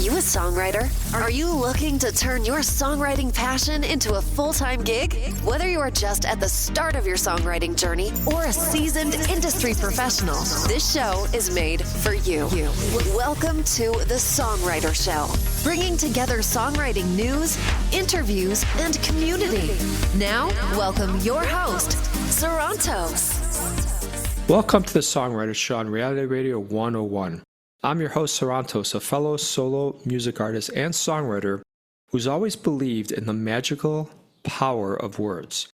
you a songwriter? Are you looking to turn your songwriting passion into a full-time gig? Whether you are just at the start of your songwriting journey or a seasoned industry professional, this show is made for you. Welcome to The Songwriter Show, bringing together songwriting news, interviews, and community. Now, welcome your host, Sarantos. Welcome to The Songwriter Show on Reality Radio 101. I'm your host, Sarantos, a fellow solo music artist and songwriter who's always believed in the magical power of words.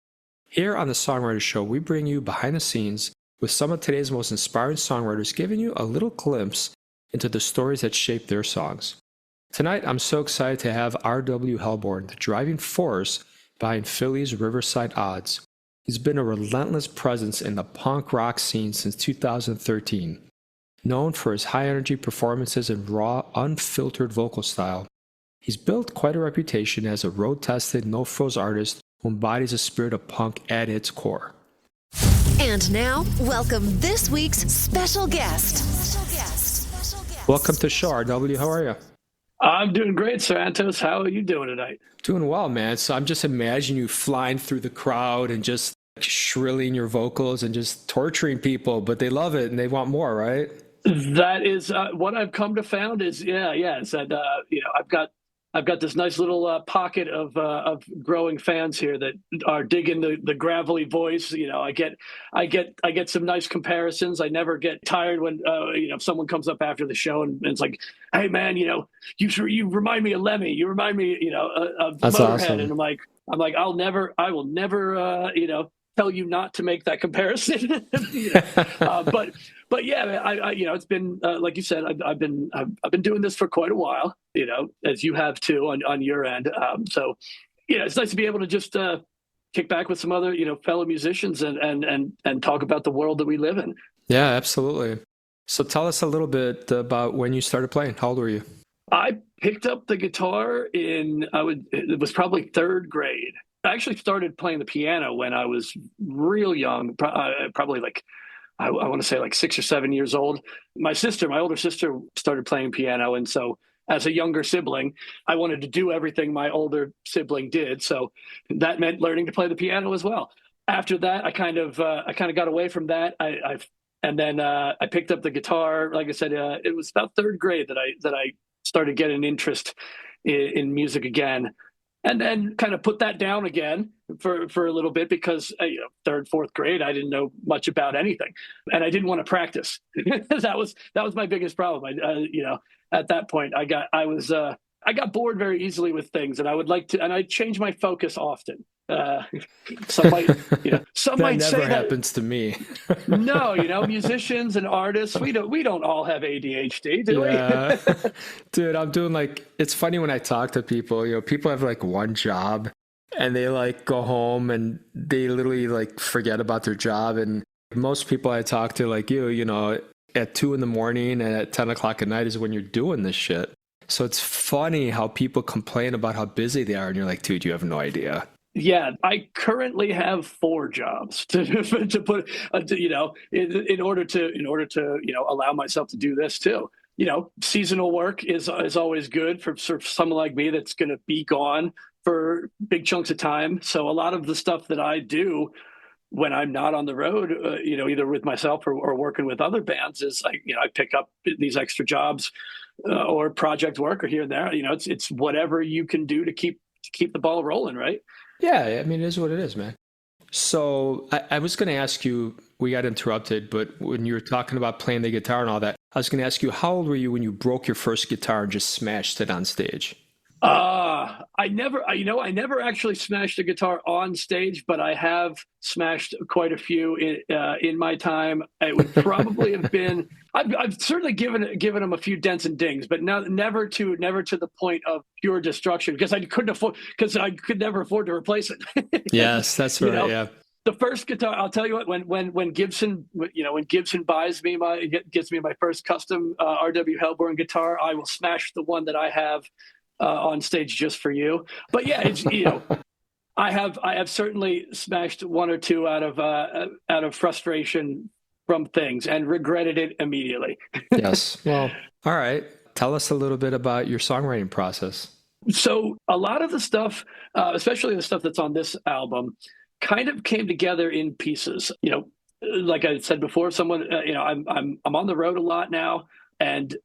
Here on The Songwriter Show, we bring you behind the scenes with some of today's most inspiring songwriters, giving you a little glimpse into the stories that shape their songs. Tonight, I'm so excited to have R.W. Hellborn, the driving force behind Philly's Riverside Odds. He's been a relentless presence in the punk rock scene since 2013. Known for his high-energy performances and raw, unfiltered vocal style, he's built quite a reputation as a road-tested, no-frills artist who embodies the spirit of punk at its core. And now, welcome this week's special guest. Welcome to the show, RW. How are you? I'm doing great, Sarantos. How are you doing tonight? Doing well, man. So I'm just imagining you flying through the crowd and just shrilling your vocals and just torturing people, but they love it and they want more, right? That is what I've come to found is, it's that, I've got this nice little pocket of growing fans here that are digging the gravelly voice. You know, I get some nice comparisons. I never get tired when someone comes up after the show and it's like, hey man, you remind me of Lemmy. You remind me, of That's Motorhead. awesome. And I'm like, I will never, tell you not to make that comparison. But yeah, it's been like you said, I've been doing this for quite a while, as you have too on your end. So it's nice to be able to just kick back with some other fellow musicians and talk about the world that we live in. Yeah, absolutely. So tell us a little bit about when you started playing. How old were you? I picked up the guitar it was probably third grade. I actually started playing the piano when I was real young, probably like, I want to say like 6 or 7 years old. My older sister started playing piano. And so as a younger sibling, I wanted to do everything my older sibling did. So that meant learning to play the piano as well. After that, I kind of got away from that. I picked up the guitar. Like I said, it was about third grade that I started getting interest in music again. And then kind of put that down again for a little bit because third, fourth grade, I didn't know much about anything, and I didn't want to practice. That was my biggest problem. At that point, I got bored very easily with things, and I change my focus often. Some might That say never happens to me. No, musicians and artists, we don't all have ADHD, do we? Dude, I'm doing it's funny when I talk to people, people have one job and they go home and they literally forget about their job. And most people I talk to at 2 a.m. and at 10 o'clock at night is when you're doing this shit. So it's funny how people complain about how busy they are. And you're like, dude, you have no idea. Yeah, I currently have 4 jobs to put, in order to allow myself to do this too. Seasonal work is always good for someone like me that's going to be gone for big chunks of time. So a lot of the stuff that I do when I'm not on the road, either with myself or working with other bands is I pick up these extra jobs or project work or here and there. It's whatever you can do to keep the ball rolling, right? Yeah, I mean, it is what it is, man. So I was going to ask you, we got interrupted, but when you were talking about playing the guitar and all that, I was going to ask you, how old were you when you broke your first guitar and just smashed it on stage? I never actually smashed a guitar on stage, but I have smashed quite a few in my time. It would probably have been. I've certainly given them a few dents and dings, but never to the point of pure destruction because I could never afford to replace it. Yes, that's right. Yeah. The first guitar, I'll tell you what. When Gibson, when Gibson gets me my first custom R.W. Hellborn guitar, I will smash the one that I have on stage just for you. But yeah, it's I have certainly smashed one or two out of frustration from things and regretted it immediately. Yes. Well, all right. Tell us a little bit about your songwriting process. So a lot of the stuff, especially the stuff that's on this album, kind of came together in pieces. Like I said before, I'm on the road a lot now, and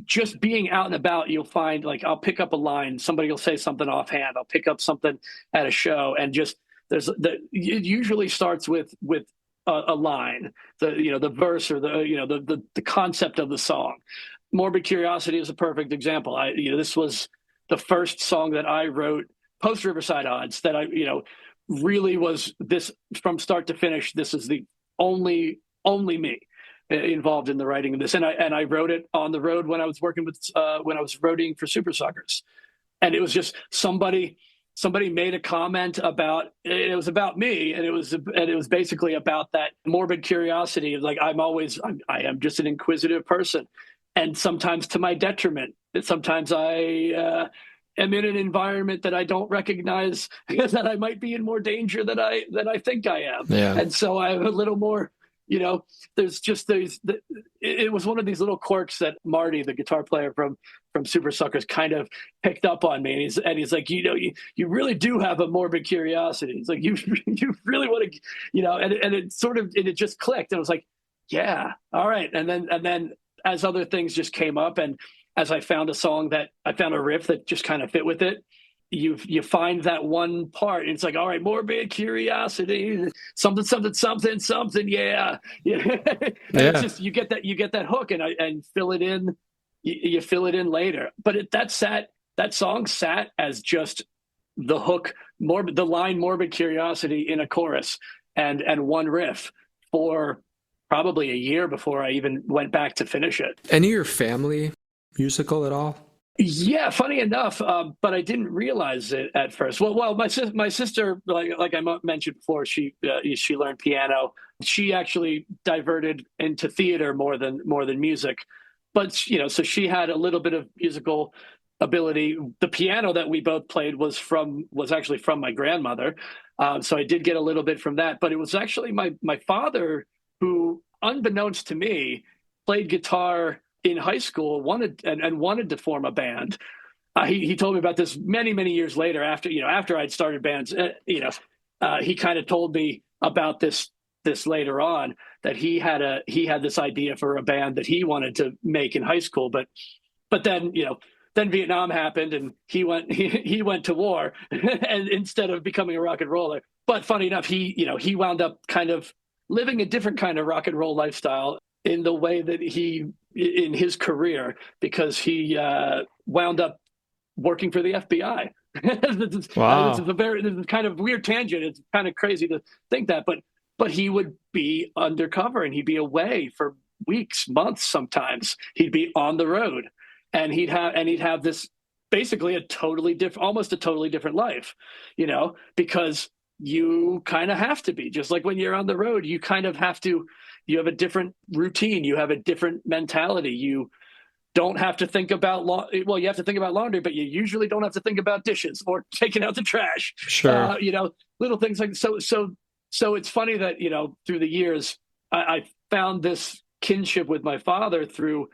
just being out and about, you'll find like I'll pick up a line, somebody will say something offhand, I'll pick up something at a show, and just it usually starts with a line, the verse or the concept of the song. Morbid Curiosity is a perfect example. This was the first song that I wrote post Riverside Odds that I really was this from start to finish. This is the only me involved in the writing of this, and I wrote it on the road when I was working with when I was roading for Super Suckers, and it was just somebody made a comment about it was about me, and it was basically about that morbid curiosity of like I am just an inquisitive person, and sometimes to my detriment. Sometimes I am in an environment that I don't recognize that I might be in more danger than I think I am. Yeah. And so I have a little more, it was one of these little quirks that Marty, the guitar player from Super Suckers, kind of picked up on me. And he's like, you really do have a morbid curiosity. He's like, you really want to, and it just clicked. And I was like, yeah, all right. And then as other things just came up, and as I found a riff that just kind of fit with it, you find that one part, and it's like, all right, morbid curiosity, something, yeah. It's just you get that hook, and fill it in. You fill it in later, but that song sat as just the hook, the line morbid curiosity in a chorus and one riff for probably a year before I even went back to finish it. Any of your family musical at all? Yeah, funny enough, but I didn't realize it at first. Well, my sister, like I mentioned before, she learned piano. She actually diverted into theater more than music, but so she had a little bit of musical ability. The piano that we both played was actually from my grandmother, so I did get a little bit from that. But it was actually my father who, unbeknownst to me, played guitar in high school, wanted to form a band. He told me about this many years later after I'd started bands. He kind of told me about this later on, that he had this idea for a band that he wanted to make in high school, but then Vietnam happened, and he went to war and instead of becoming a rock and roller. But funny enough, he wound up kind of living a different kind of rock and roll lifestyle in the way that in his career, because he wound up working for the FBI. Wow. This is kind of weird tangent. It's kind of crazy to think that, but he would be undercover, and he'd be away for weeks, months. Sometimes he'd be on the road, and he'd have this basically almost a totally different life, because you kind of have to be, just like when you're on the road, you kind of have to. You have a different routine. You have a different mentality. You don't have to think about you have to think about laundry, but you usually don't have to think about dishes or taking out the trash. Sure. Little things like so. So it's funny that through the years, I found this kinship with my father through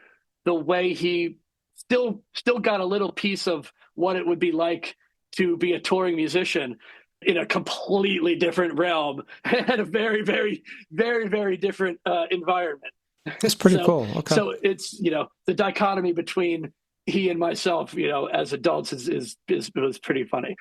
the way he still got a little piece of what it would be like to be a touring musician in a completely different realm and a very, very, very, very different environment. That's pretty cool. Okay. So it's, the dichotomy between he and myself, as adults was pretty funny.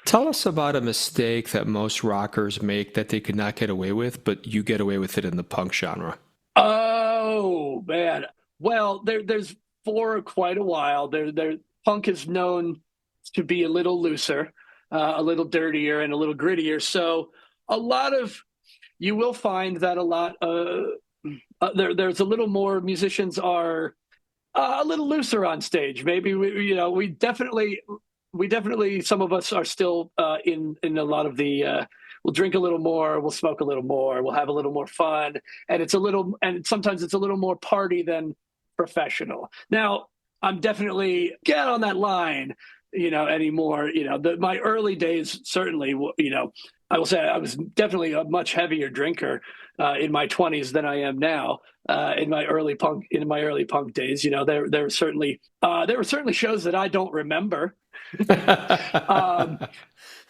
Tell us about a mistake that most rockers make that they could not get away with, but you get away with it in the punk genre. Oh, man. Well, there's for quite a while. Punk is known to be a little looser, a little dirtier, and a little grittier. So you will find that a lot there's a little more, musicians are a little looser on stage. Maybe we definitely some of us are still in a lot of the we'll drink a little more, we'll smoke a little more, we'll have a little more fun, and sometimes it's a little more party than professional. Now, I'm definitely get on that line, anymore. My early days, certainly, I will say I was definitely a much heavier drinker in my 20s than I am now. In my early punk days, there were certainly shows that I don't remember. um,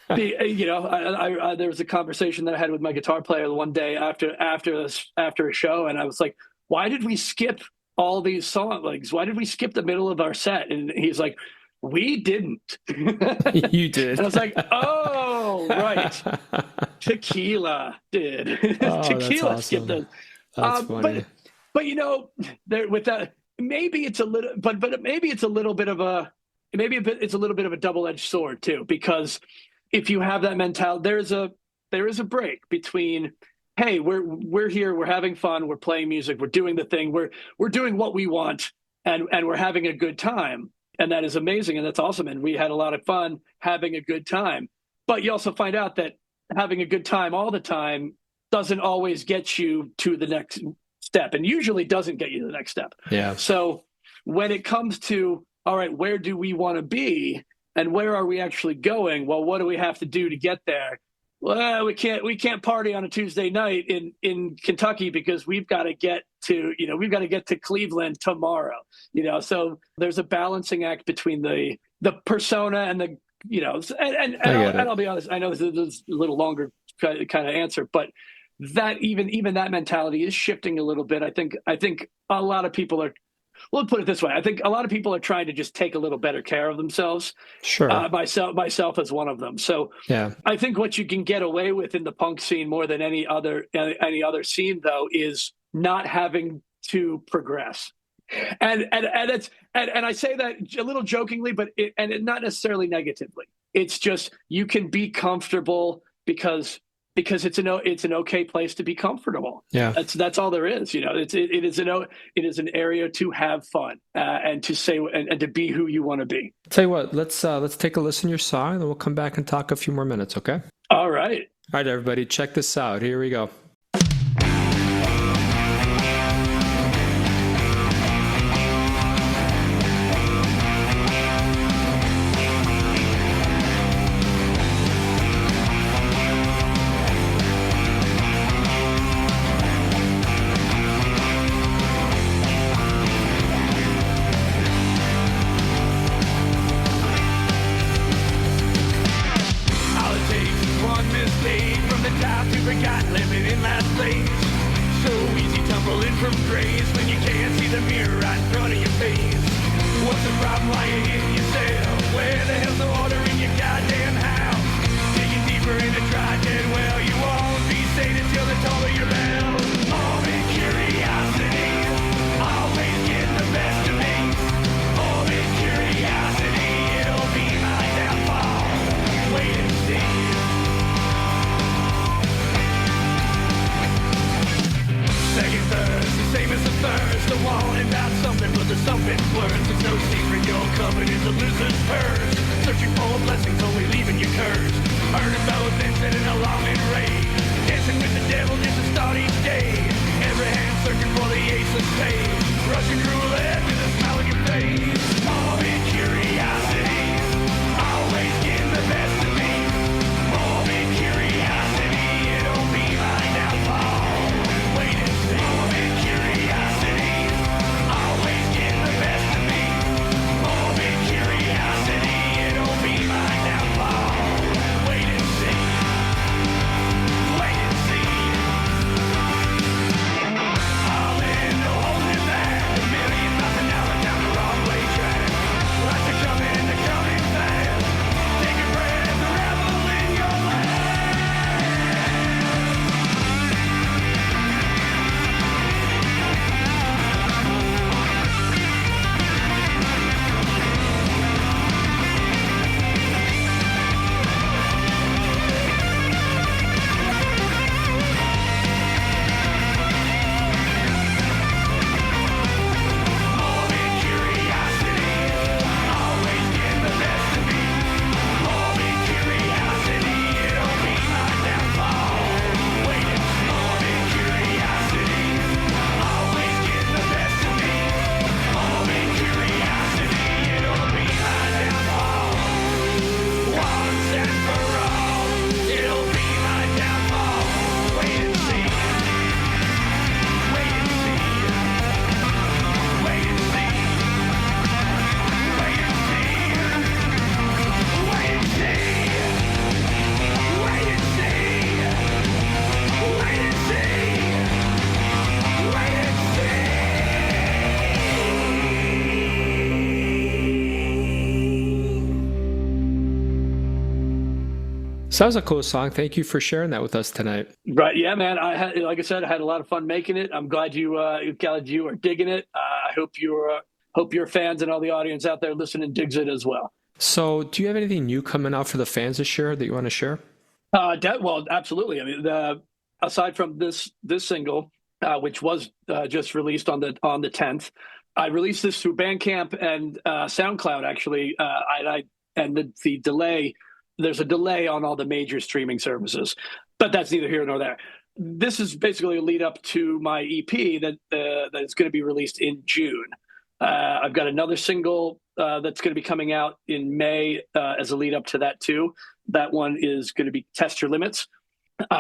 there was a conversation that I had with my guitar player one day after a show, and I was like, "Why did we skip all these songs? Like, why did we skip the middle of our set?" And he's like, "We didn't." You did. And I was like, "Oh, right, tequila did." Oh, Tequila that's skipped awesome. those. That's funny. But there with that, maybe it's a little, but maybe it's a little bit of a it's a little bit of a double-edged sword too, because if you have that mentality, there is a break between, hey, we're here, we're having fun, we're playing music, we're doing the thing, we're doing what we want, and we're having a good time, and that is amazing, and that's awesome, and we had a lot of fun having a good time. But you also find out that having a good time all the time doesn't always get you to the next step, and usually doesn't get you to the next step. Yeah. So when it comes to, all right, where do we want to be and where are we actually going? Well, what do we have to do to get there? Well, we can't party on a Tuesday night in Kentucky because we've got to get to Cleveland tomorrow. So there's a balancing act between the persona and the, and I'll be honest, I know this is a little longer kind of answer, but that even that mentality is shifting a little bit. I think a lot of people are, we'll put it this way, I think a lot of people are trying to just take a little better care of themselves. Sure. Myself as one of them. So yeah, I think what you can get away with in the punk scene more than any other scene, though, is not having to progress. And I say that a little jokingly, but not necessarily negatively. It's just, you can be comfortable because it's an okay place to be comfortable. Yeah, that's all there is. It is an area to have fun and to say and to be who you want to be. Tell you what, let's take a listen to your song, and then we'll come back and talk a few more minutes. Okay. All right. All right, everybody, check this out. Here we go. So that was a cool song. Thank you for sharing that with us tonight. Right. Yeah, man. Like I said, I had a lot of fun making it. I'm glad you are digging it. I hope your fans and all the audience out there listening digs it as well. So do you have anything new coming out for the fans this year that you want to share? Well, absolutely. I mean, aside from this single, which was just released on the 10th, I released this through Bandcamp and SoundCloud. Actually, the delay. There's a delay on all the major streaming services, but that's neither here nor there. This is basically a lead up to my EP that is going to be released in June. I've got another single that's going to be coming out in May as a lead up to that too. That one is going to be Test Your Limits,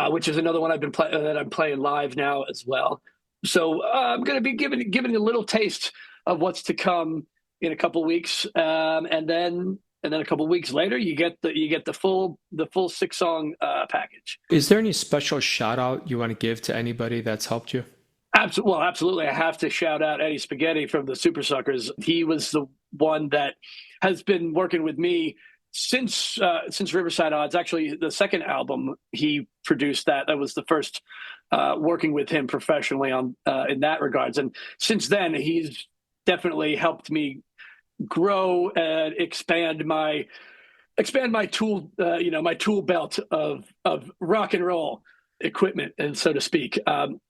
which is another one that I'm playing live now as well. So I'm going to be giving you a little taste of what's to come in a couple of weeks, and then a couple of weeks later, you get the full 6-song package. Is there any special shout out you want to give to anybody that's helped you? Absolutely. I have to shout out Eddie Spaghetti from the Super Suckers. He was the one that has been working with me since Riverside Odds. Actually, the second album he produced that was the first working with him professionally on in that regards. And since then, he's definitely helped me grow and expand my tool my tool belt of rock and roll equipment, and so to speak.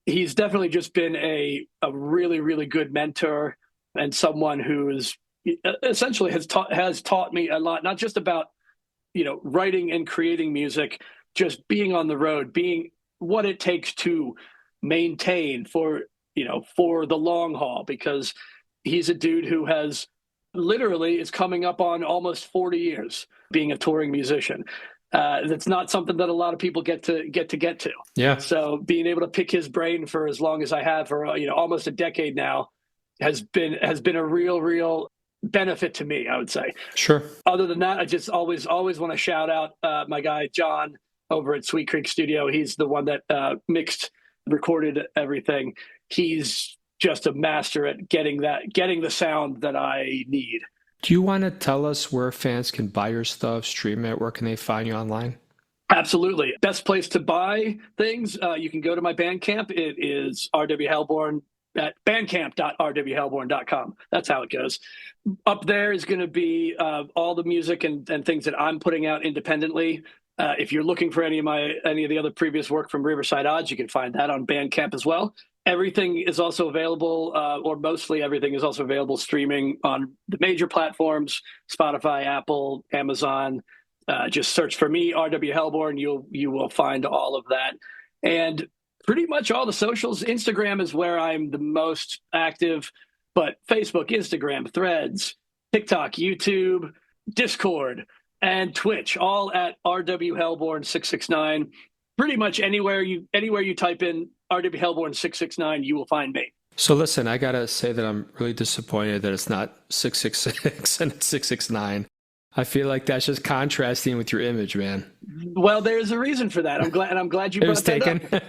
He's definitely just been a really, really good mentor and someone who is essentially has taught me a lot, not just about writing and creating music, just being on the road, being what it takes to maintain for the long haul, because he's a dude who has literally is coming up on almost 40 years being a touring musician. That's not something that a lot of people get to. Yeah. So being able to pick his brain for as long as I have, for almost a decade now, has been a real benefit to me, I would say. Sure. Other than that, I just always want to shout out my guy John over at Sweet Creek Studio. He's the one that recorded everything. He's just a master at getting the sound that I need. Do you want to tell us where fans can buy your stuff, stream it? Where can they find you online? Absolutely. Best place to buy things, you can go to my Bandcamp. It is RW Hellborn at bandcamp.rwhellborn.com. That's how it goes. Up there is going to be all the music and things that I'm putting out independently. If you're looking for any of the other previous work from Riverside Odds, you can find that on Bandcamp as well. Everything is also available, or mostly everything is also available streaming on the major platforms: Spotify, Apple, Amazon. Just search for me, RW Hellborn. You will find all of that. And pretty much all the socials. Instagram is where I'm the most active, but Facebook, Instagram, Threads, TikTok, YouTube, Discord, and Twitch, all at RW Hellborn 669. Pretty much anywhere you type in RW Hellborn 669, you will find me. So listen, I gotta say that I'm really disappointed that it's not 666 and it's 669. I feel like that's just contrasting with your image, man. Well, there's a reason for that. I'm glad you brought that taken. up.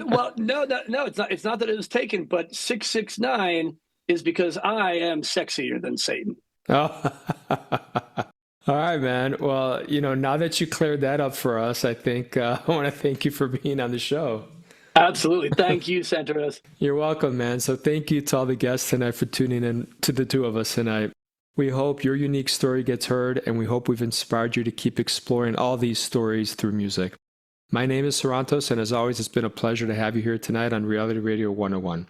Well, no, it's not. It's not that it was taken, but 669 is because I am sexier than Satan. Oh. All right, man. Well, now that you cleared that up for us, I think I want to thank you for being on the show. Absolutely. Thank you, Sarantos. You're welcome, man. So thank you to all the guests tonight for tuning in to the two of us tonight. We hope your unique story gets heard, and we hope we've inspired you to keep exploring all these stories through music. My name is Sarantos, and as always, it's been a pleasure to have you here tonight on Reality Radio 101.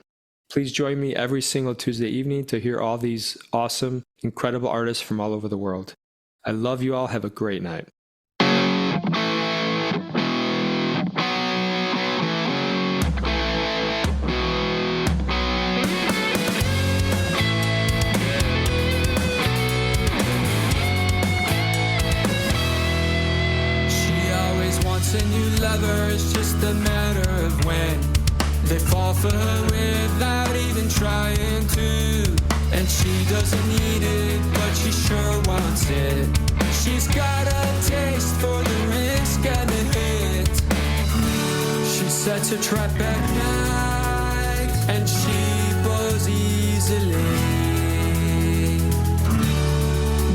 Please join me every single Tuesday evening to hear all these awesome, incredible artists from all over the world. I love you all. Have a great night. A new lover, it's just a matter of when they fall for her without even trying to. And she doesn't need it, but she sure wants it. She's got a taste for the risk and the hit. She sets a trap at night, and she blows easily.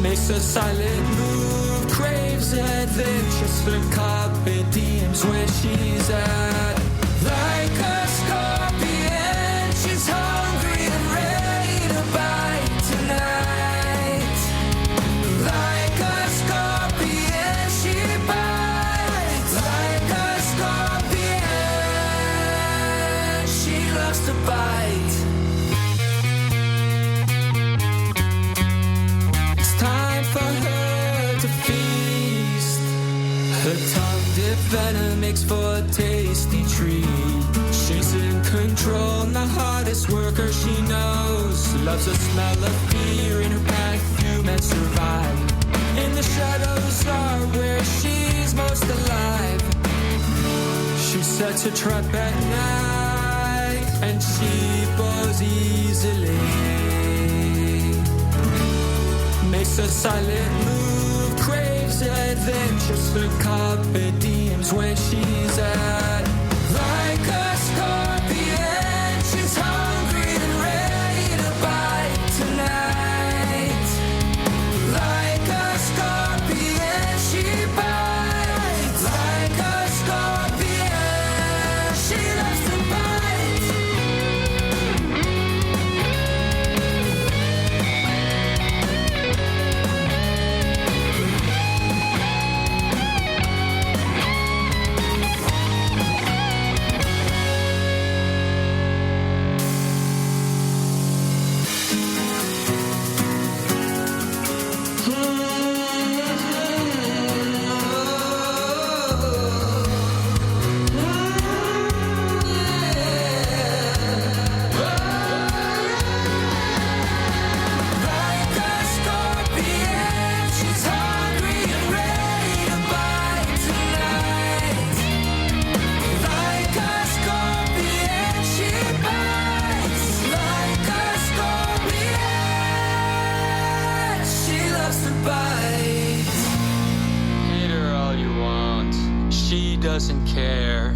Makes a silent move move, craves adventures for carpe diems where she's at. Like a scorpion, she's hungry and ready to bite tonight. Like a scorpion, she bites. Like a scorpion, she loves to bite. It's time for her to feast. Her tongue dipped venom makes for a tasty treat. She's in control, the hardest worker she knows. Loves the smell of fear in her perfume and survive. In the shadows are where she's most alive. She sets a trap at night and she falls easily. Makes a silent move, craves adventures for carpe diems when she's at. Like a scorpion, she's hungry and ready to bite tonight. Like a scorpion, she bites. Like a scorpion, she loves to bite. Like a scorpion, she's hungry and ready to bite tonight. Like a scorpion, she bites. Like a scorpion, she loves to bite. Hate her all you want, she doesn't care.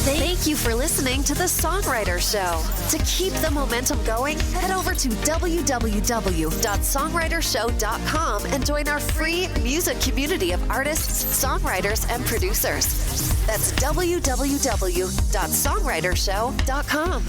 Thank you for listening to The Songwriter Show. To keep the momentum going, head over to www.songwritershow.com and join our free music community of artists, songwriters, and producers. That's www.songwritershow.com.